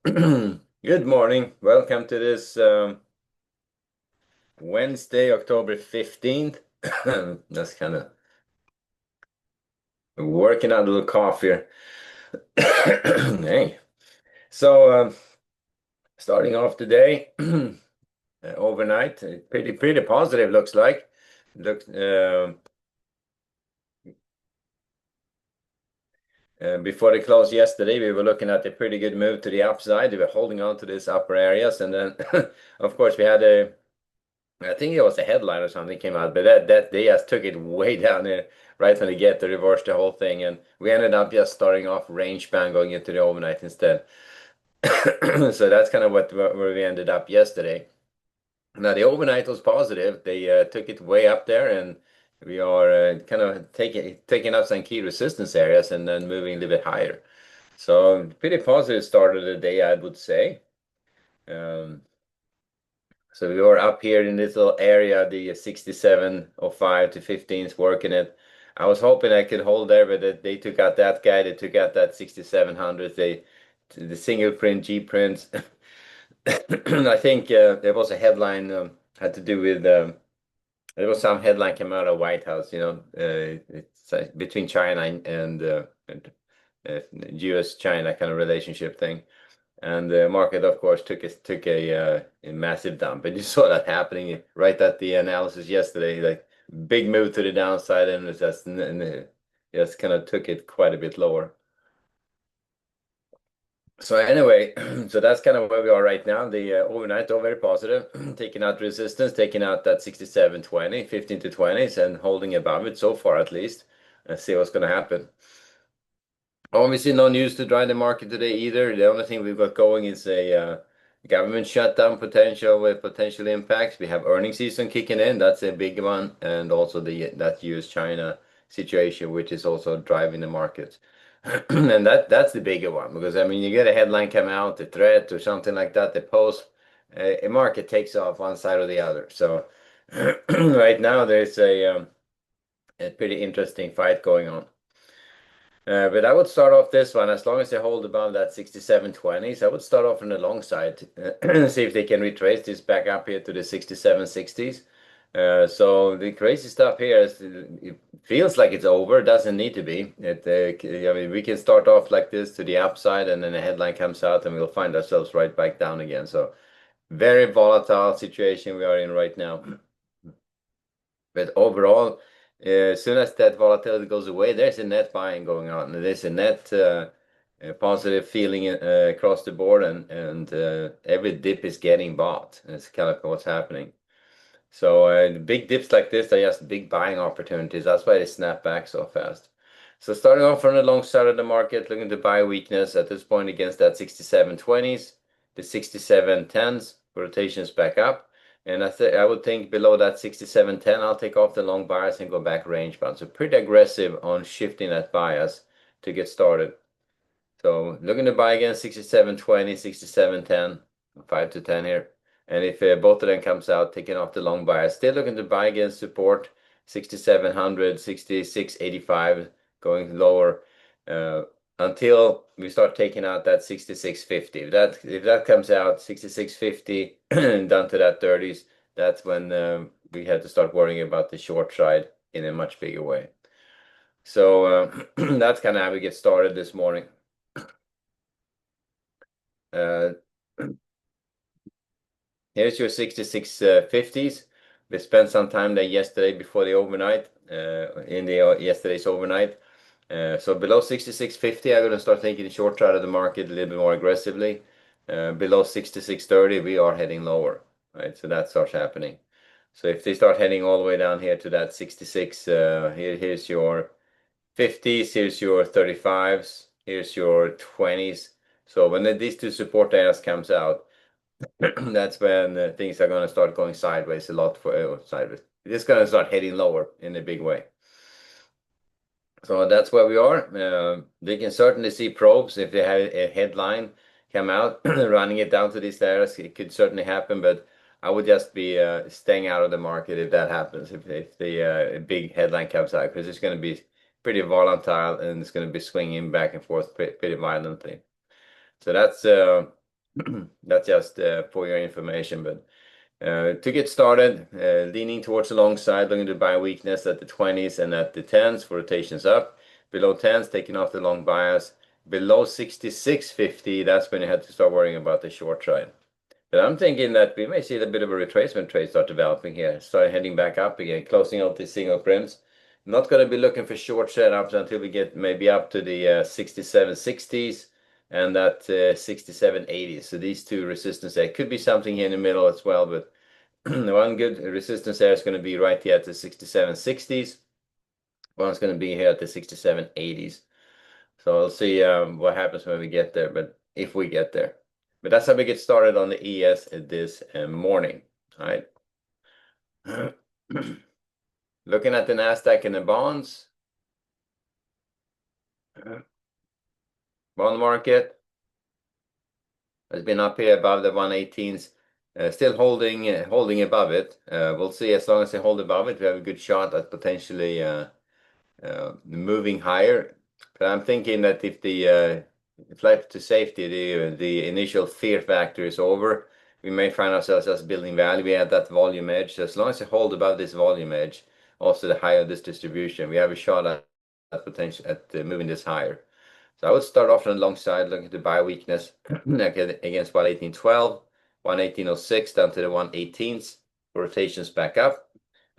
Good morning. Welcome to this Wednesday, October 15th. Just kind of working on a little cough here. Hey. So, starting off today, overnight, pretty positive looks like. Looks Before the close yesterday, we were looking at a pretty good move to the upside. We were holding on to these upper areas, and then, of course, we had I think it was a headline or something came out, but that they just took it way down there right when they get to reverse the whole thing, and we ended up just starting off range band going into the overnight instead. So that's kind of where we ended up yesterday. Now the overnight was positive. They took it way up there, and we are kind of taking up some key resistance areas and then moving a little bit higher. So pretty positive start of the day, I would say. Um, So we were up here in this little area, the 6705 to 15s working it. I was hoping I could hold there, but they took out that guy. They took out that 6700. The single print G prints. I think there was a headline had to do with there was some headline came out of White House. It's between China and U.S.-China kind of relationship thing. And the market, of course, took a massive dump. And you saw that happening right at the analysis yesterday, like big move to the downside, and just kind of took it quite a bit lower. So anyway, so that's kind of where we are right now. The overnight, all very positive, taking out resistance, taking out that 6720, 15 to 20s, and holding above it so far at least. And see what's going to happen. Obviously, no news to drive the market today either. The only thing we've got going is a government shutdown potential with potential impacts. We have earnings season kicking in. That's a big one, and also that U.S.-China situation, which is also driving the market. And that's the bigger one because I mean, you get a headline come out, a threat or something like that, the post, a market takes off one side or the other. So right now there's a pretty interesting fight going on. But I would start off this one as long as they hold above that 6720s. I would start off on the long side, see if they can retrace this back up here to the 6760s. So the crazy stuff here is it feels like it's over. It doesn't need to be. I mean, we can start off like this to the upside, and then the headline comes out, and we'll find ourselves right back down again. So very volatile situation we are in right now. But overall, as soon as that volatility goes away, there's a net buying going on. There's a net positive feeling across the board, and every dip is getting bought. That's kind of what's happening. So the big dips like this are just big buying opportunities. That's why they snap back so fast. So starting off from the long side of the market, looking to buy weakness at this point against that 6720s, the 6710s, rotations back up. And I would think below that 6710, I'll take off the long bias and go back range bound. So pretty aggressive on shifting that bias to get started. So looking to buy again 6720, 6710, 5 to 10 here. And if both of them comes out, taking off the long bias, still looking to buy against support 6700, 6685, going lower until we start taking out that 6650. If that comes out 6650 down to that 30s, that's when we had to start worrying about the short side in a much bigger way. So that's kind of how we get started this morning. Uh, Here's your 6650s. We spent some time there yesterday before the overnight, in the yesterday's overnight. So below 6650, I'm going to start thinking short side of the market a little bit more aggressively. Below 6630, we are heading lower, right? So that starts happening. So if they start heading all the way down here to that 66, here's your 50s, here's your 35s, here's your 20s. So when these two support areas comes out, that's when things are going to start going sideways a lot sideways. It's going to start heading lower in a big way. So that's where we are. They can certainly see probes if they have a headline come out, running it down to these areas. It could certainly happen, but I would just be staying out of the market if that happens, if the big headline comes out, because it's going to be pretty volatile and it's going to be swinging back and forth pretty violently. So That's just for your information. But to get started, leaning towards the long side, looking to buy weakness at the 20s and at the 10s for rotations up. Below 10s, taking off the long bias. Below 66.50, that's when you have to start worrying about the short side. But I'm thinking that we may see a bit of a retracement trade start developing here, start heading back up again, closing out the single prims. Not going to be looking for short setups until we get maybe up to the 67.60s and that 67.80s. So these two resistance there could be something here in the middle as well, but one good resistance there is going to be right here at the 67.60s. One's going to be here at the 67.80s. So we'll see what happens when we get there, but if we get there. But that's how we get started on the ES this morning. All right. Looking at the NASDAQ and the bonds. Bond market has been up here above the 118s, still holding above it. We'll see. As long as they hold above it, we have a good shot at potentially moving higher. But I'm thinking that if the flight to safety, the initial fear factor is over, we may find ourselves just building value. We have that volume edge. So as long as they hold above this volume edge, also the higher this distribution, we have a shot at potential at moving this higher. So I would start off on the long side, looking to buy weakness against 118.12, 118.06 down to the 118s, rotations back up.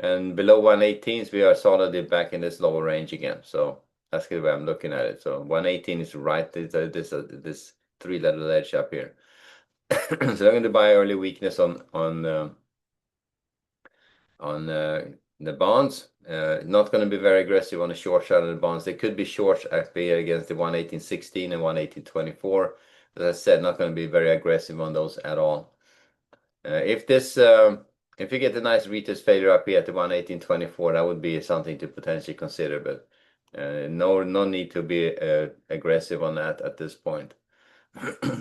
And below 118s, we are solidly back in this lower range again. So that's the way I'm looking at it. So 118 is right, this three-letter edge up here. So I'm going to buy early weakness on the bonds. Not going to be very aggressive on the short side of the bonds. They could be short up here against the 118.16 and 118.24. As I said, not going to be very aggressive on those at all. If you get a nice retest failure up here at the 118.24, that would be something to potentially consider, but no need to be aggressive on that at this point.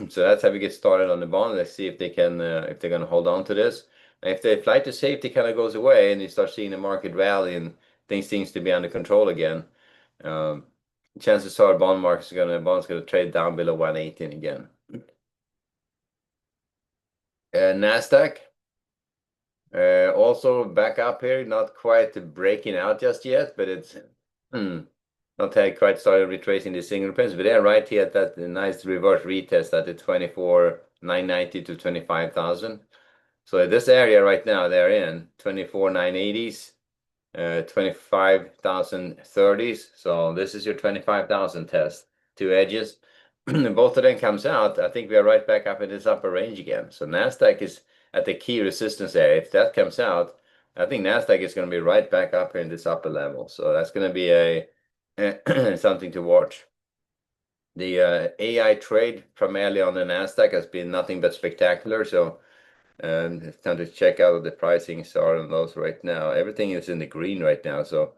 So that's how we get started on the bond. Let's see if they can if they're going to hold on to this. If the flight to safety kind of goes away and you start seeing the market rally and things seems to be under control again, chances are bond's going to trade down below 118 again. NASDAQ. Also back up here, not quite breaking out just yet, but it's not had quite started retracing the single prims, but they're right here at that nice reverse retest at the 24,990 to 25,000. So this area right now they're in 24,980s, 25,030s. So this is your 25,000 test, two edges. Both of them comes out. I think we are right back up in this upper range again. So NASDAQ is at the key resistance area. If that comes out, I think NASDAQ is going to be right back up here in this upper level. So that's going to be a something to watch. The AI trade primarily on the NASDAQ has been nothing but spectacular. So it's time to check out what the pricings are on those right now. Everything is in the green right now. So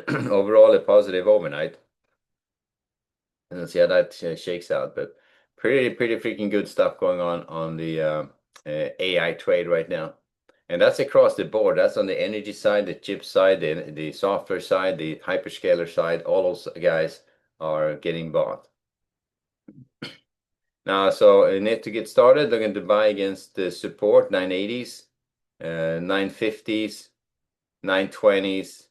overall, a positive overnight. And let's see how that shakes out. But pretty freaking good stuff going on the AI trade right now. And that's across the board. That's on the energy side, the chip side, the software side, the hyperscaler side. All those guys are getting bought. Now, so in it to get started, they're going to buy against the support 980s, 950s, 920s,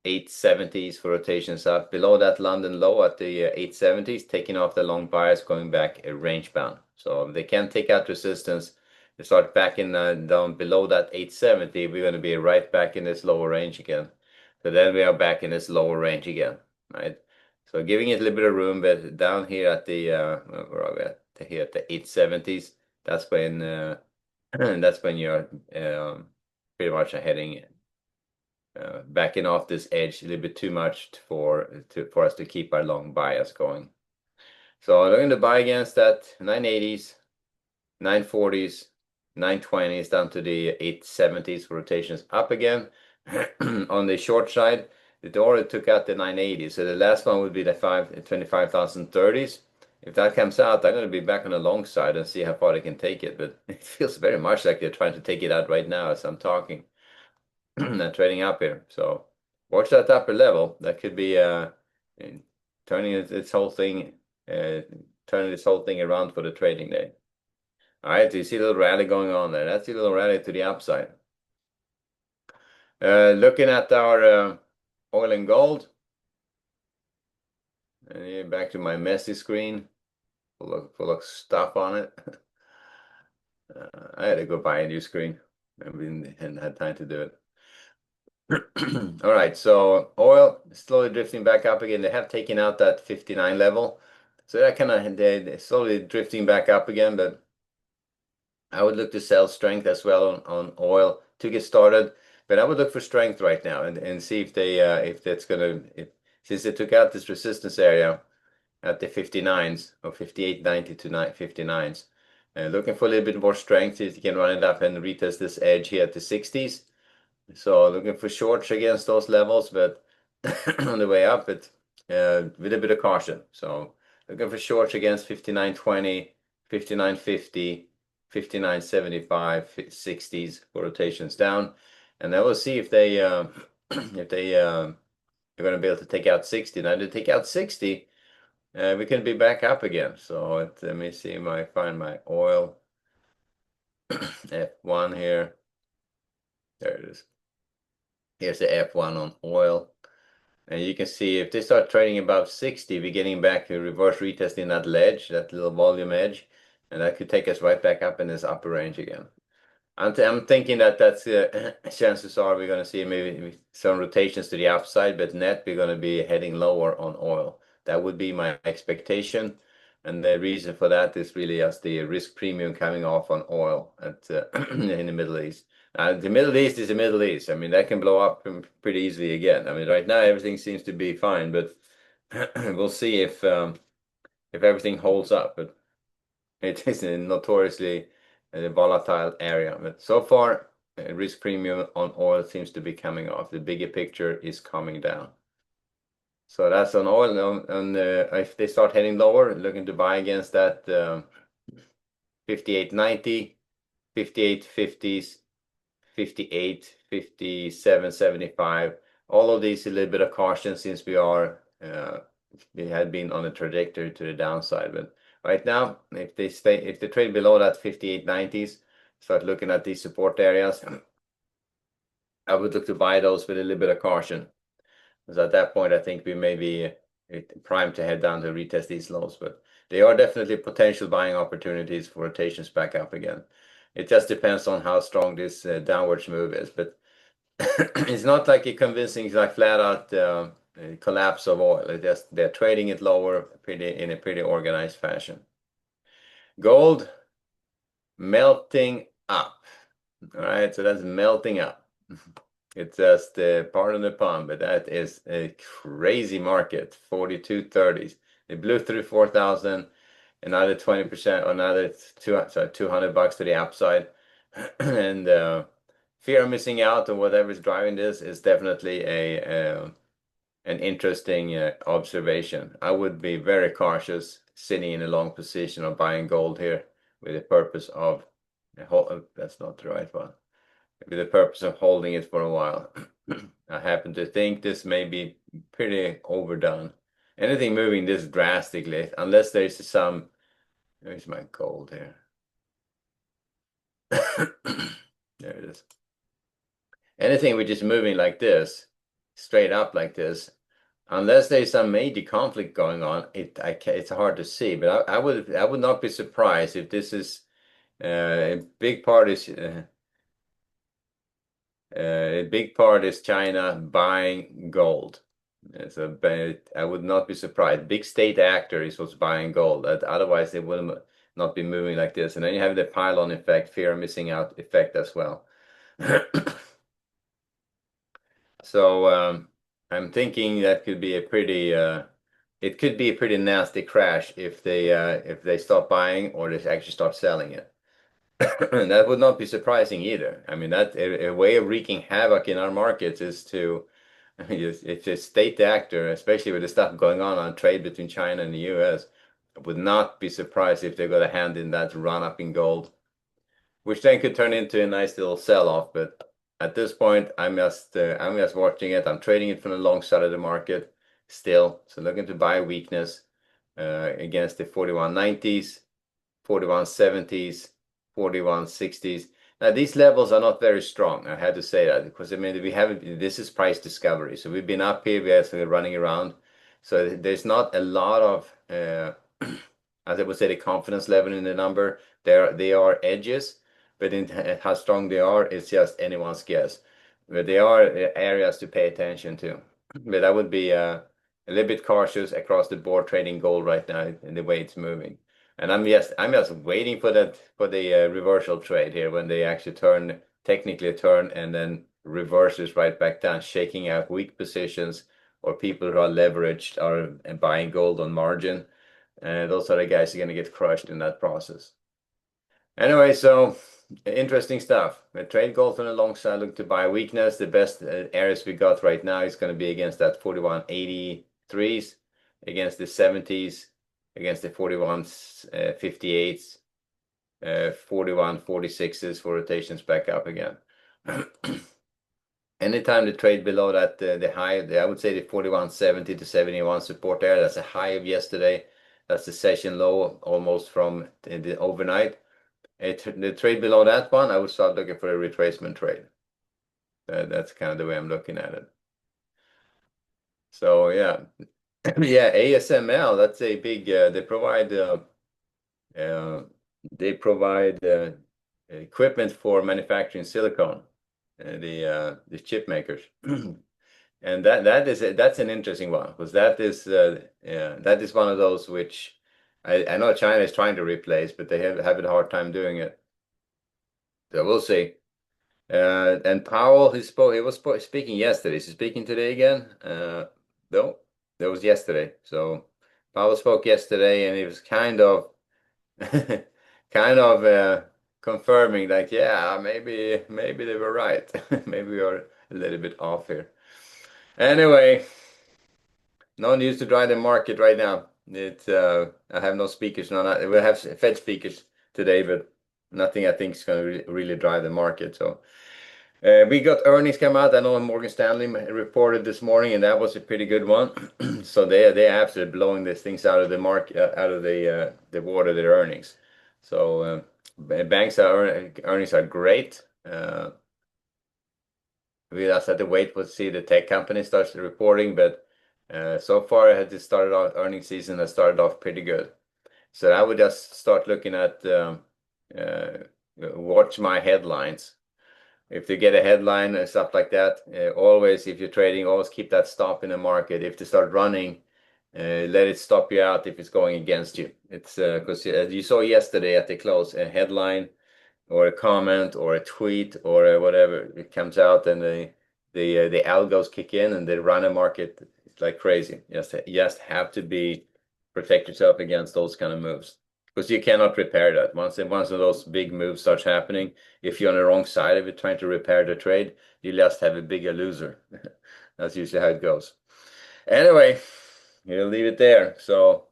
870s for rotations up. Below that London low at the 870s, taking off the long bias, going back range bound. So if they can take out resistance, they start backing down below that 870, we're going to be right back in this lower range again. So then we are back in this lower range again, right? So giving it a little bit of room, but down here at the where are we at? Here at the 870s, that's when you're pretty much heading backing off this edge a little bit too much for us to keep our long bias going. So I'm going to buy against that 980s, 940s, 920s down to the 870s for rotations up again. On the short side, it already took out the 980s. So the last one would be the 25,030s. If that comes out, I'm going to be back on the long side and see how far they can take it. But it feels very much like they're trying to take it out right now as I'm talking. And trading up here. So watch that upper level. That could be turning this whole thing around for the trading day. All right, so you see a little rally going on there. That's a little rally to the upside. Looking at our oil and gold, and here back to my messy screen, full of stuff on it. I had to go buy a new screen. I hadn't had time to do it. All right, so oil is slowly drifting back up again. They have taken out that 59 level, so that kind of they're slowly drifting back up again. But I would look to sell strength as well on oil to get started. But I would look for strength right now and see if they if that's gonna since they took out this resistance area at the 59s or 58.90 to 59s. Looking for a little bit more strength, see if you can run it up and retest this edge here at the 60s. So looking for shorts against those levels, but on the way up, it with a bit of caution. So looking for shorts against 59.20, 59.50, 59.75, 60s for rotations down, and then we'll see if they if they are going to be able to take out 60. Now to take out 60, we can be back up again. So let me see if I find my oil F1 here. There it is. Here's the F1 on oil. And you can see if they start trading above 60, we're getting back to reverse retesting that ledge, that little volume edge, and that could take us right back up in this upper range again. I'm thinking that that's chances are we're going to see maybe some rotations to the upside, but net we're going to be heading lower on oil. That would be my expectation. And the reason for that is really just the risk premium coming off on oil at in the Middle East. The Middle East is the Middle East. I mean, that can blow up pretty easily again. I mean, right now everything seems to be fine, but we'll see if everything holds up. But it is a notoriously volatile area. But so far, risk premium on oil seems to be coming off. The bigger picture is coming down. So that's on oil. And if they start heading lower, looking to buy against that 58.90, 58.50s, 58, 57.75. All of these a little bit of caution since we had been on a trajectory to the downside. But right now, if they trade below that 58.90s, start looking at these support areas, I would look to buy those with a little bit of caution. Because at that point, I think we may be primed to head down to retest these lows, but they are definitely potential buying opportunities for rotations back up again. It just depends on how strong this downwards move is, but it's not like a convincing, like flat out collapse of oil. They're trading it lower in a pretty organized fashion. Gold melting up. All right, so that's melting up. It's just pardon the pun, but that is a crazy market. 42.30s. It blew through 4,000, another 20%, another $200 to the upside, and fear of missing out on whatever's driving this is definitely an interesting observation. I would be very cautious sitting in a long position or buying gold here with the purpose of that's not the right one. With the purpose of holding it for a while. I happen to think this may be pretty overdone. Anything moving this drastically, unless there's some, where's my gold here? There it is. Anything which is moving like this, straight up like this, unless there's some major conflict going on, it's hard to see. But I would not be surprised if this is a big part is China buying gold. So I would not be surprised. Big state actor is what's buying gold. Otherwise, they will not be moving like this. And then you have the pile-on effect, fear of missing out effect as well. So I'm thinking that could be a pretty it could be a pretty nasty crash if they stop buying or they actually start selling it. That would not be surprising either. I mean, that a way of wreaking havoc in our markets is to it's a state actor, especially with the stuff going on trade between China and the US. I would not be surprised if they're going to hand in that run up in gold, which then could turn into a nice little sell-off. But at this point, I'm just watching it. I'm trading it from the long side of the market still. So looking to buy weakness against the 41.90s, 41.70s. 41.60s. Now these levels are not very strong. I had to say that because I mean we haven't. This is price discovery, so we've been up here. We're sort of running around. So there's not a lot of, as I would say, the confidence level in the number. They are edges, but in how strong they are, it's just anyone's guess. But they are areas to pay attention to. But I would be a little bit cautious across the board trading gold right now in the way it's moving. And I'm just waiting for the reversal trade here when they actually technically turn and then reverses right back down, shaking out weak positions or people who are leveraged are buying gold on margin. And those are the guys who are going to get crushed in that process. Anyway, so interesting stuff. Trade gold on the long side, look to buy weakness. The best areas we got right now is going to be against that 41.83s, against the 70s, against the 41.58s, 41.46s for rotations back up again. Anytime the trade below that, the high, I would say the 41.70 to 71 support there, that's a high of yesterday. That's the session low almost from the overnight. The trade below that one, I would start looking for a retracement trade. That's kind of the way I'm looking at it. So yeah, yeah, ASML. That's a big. They provide equipment for manufacturing silicone. The chip makers. And that's an interesting one because that is one of those which I know China is trying to replace, but they have a hard time doing it. So we'll see. And Powell, he was speaking yesterday. Is he speaking today again? No, that was yesterday. So Powell spoke yesterday, and he was kind of kind of confirming that, yeah, maybe they were right. Maybe we are a little bit off here. Anyway, no news to drive the market right now. I have no speakers. No, we have Fed speakers today, but nothing I think is going to really drive the market. So we got earnings come out. I know Morgan Stanley reported this morning, and that was a pretty good one. So they're absolutely blowing these things out of the market, out of the water, their earnings. So banks earnings are great. We just have to wait to see the tech company starts reporting, but so far earnings season has started off pretty good. So I would just start looking at watch my headlines. If they get a headline and stuff like that, always, if you're trading, always keep that stop in the market. If they start running, let it stop you out if it's going against you. It's because as you saw yesterday at the close, a headline or a comment or a tweet or whatever, it comes out and the algos kick in and they run a market like crazy. You just have to protect yourself against those kind of moves because you cannot repair that. Once of those big moves starts happening, if you're on the wrong side of it trying to repair the trade, you just have a bigger loser. That's usually how it goes. Anyway, we'll leave it there. So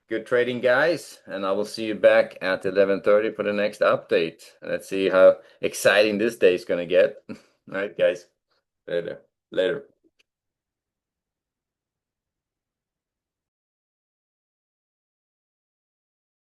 good trading, guys, and I will see you back at 11:30 for the next update. Let's see how exciting this day is going to get. All right, guys. Later.